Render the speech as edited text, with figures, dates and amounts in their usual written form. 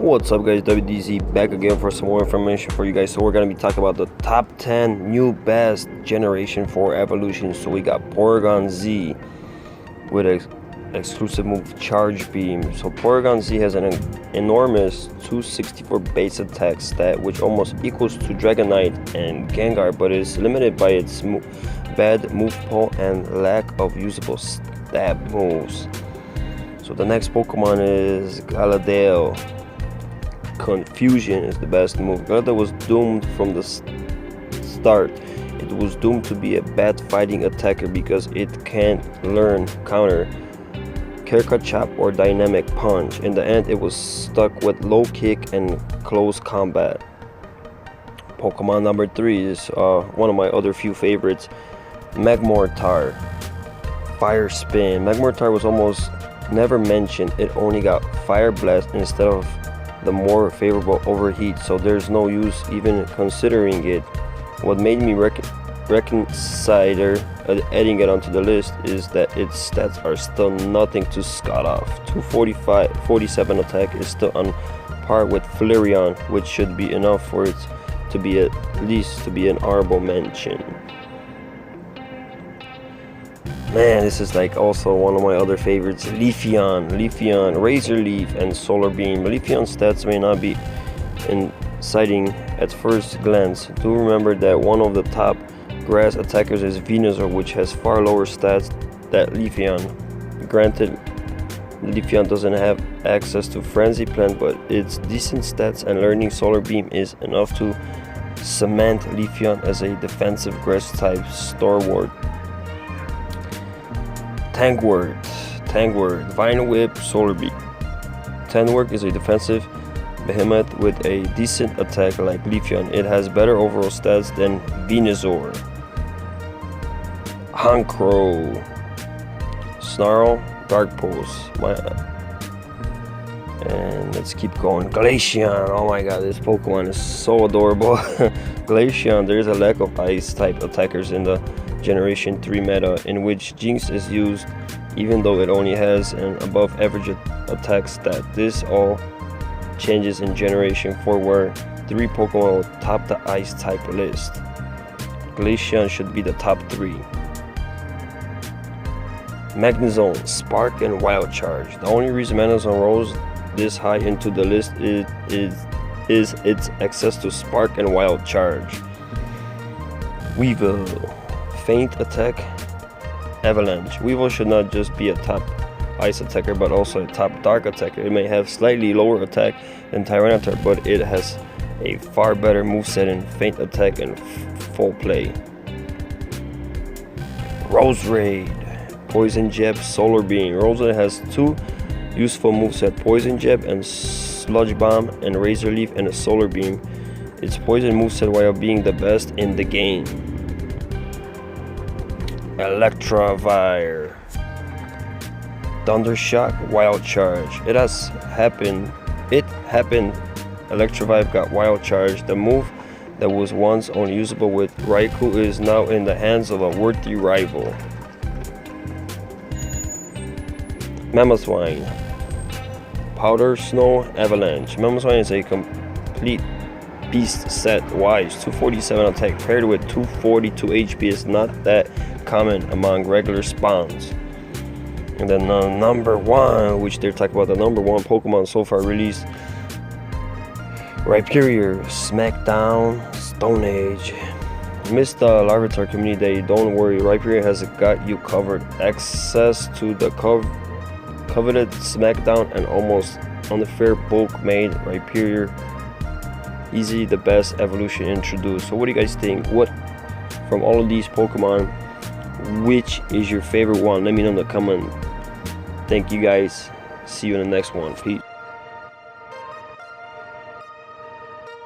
What's up guys, WDZ back again for some more information for you guys. So we're going to be talking about the top 10 new best generation 4 evolutions. So we got Porygon Z with an exclusive move Charge Beam. So Porygon Z has an enormous 264 base attack stat, which almost equals to Dragonite and Gengar, but is limited by its bad move pool and lack of usable stab moves. So the next Pokemon is Galadale. Confusion is the best move. Galadale was doomed from the start. It was doomed to be a bad fighting attacker because it can't learn counter, Kirka Chop, or Dynamic Punch. In the end, it was stuck with low kick and close combat. Pokemon number 3 is one of my other few favorites, Magmortar. Fire Spin. Magmortar was almost never mentioned. It only got Fire Blast instead of the more favorable Overheat, so there's no use even considering it. What made me reconsider adding it onto the list is that its stats are still nothing to scout off. 247 attack is still on par with Flareon, which should be enough for it to be at least to be an honorable mention. Man, this is like also one of my other favorites, Leafeon, Razor Leaf, and Solar Beam. Leafeon's stats may not be exciting at first glance. Do remember that one of the top grass attackers is Venusaur, which has far lower stats than Leafeon. Granted, Leafeon doesn't have access to Frenzy Plant, but its decent stats and learning Solar Beam is enough to cement Leafeon as a defensive grass type stalwart. Tangward, Vine Whip, Solar Beam. Tangward is a defensive behemoth with a decent attack like Leafeon. It has better overall stats than Venusaur. Honchkrow, Snarl, Dark Pulse. And let's keep going. Glaceon. Oh my god, this Pokemon is so adorable. Glaceon, there is a lack of ice type attackers in the Generation 3 meta, in which Jinx is used even though it only has an above average attack stat. This all changes in Generation 4, where 3 Pokemon will top the ice type list. Glaceon should be the top 3. Magnezone, Spark, and Wild Charge. The only reason Magnezone rose this high into the list is its access to Spark and Wild Charge. Weevil, Faint Attack, Avalanche. Weevil should not just be a top ice attacker but also a top dark attacker. It may have slightly lower attack than Tyranitar, but it has a far better moveset in Faint Attack and Full Play. Roserade, Poison Jab, Solar Beam. Roserade has 2 useful moveset, Poison Jab and Sludge Bomb, and Razor Leaf and a Solar Beam. Its poison moveset while being the best in the game. Electivire, Thundershock, Wild Charge. It happened. Electivire got Wild Charge. The move that was once only usable with Raikou is now in the hands of a worthy rival. Mamoswine, Powder Snow, Avalanche. Mamoswine is a complete beast set wise. 247 attack paired with 242 HP is not that common among regular spawns. And then number 1, which they're talking about the number 1 Pokemon so far released, Rhyperior, Smackdown, Stone Age. Missed the Larvitar community day, don't worry, Rhyperior has got you covered. Access to the coveted Smackdown and almost unfair bulk made Rhyperior easily the best evolution introduced. So what do you guys think? What from all of these Pokemon, which is your favorite one? Let me know in the comment. Thank you guys. See you in the next one. Peace.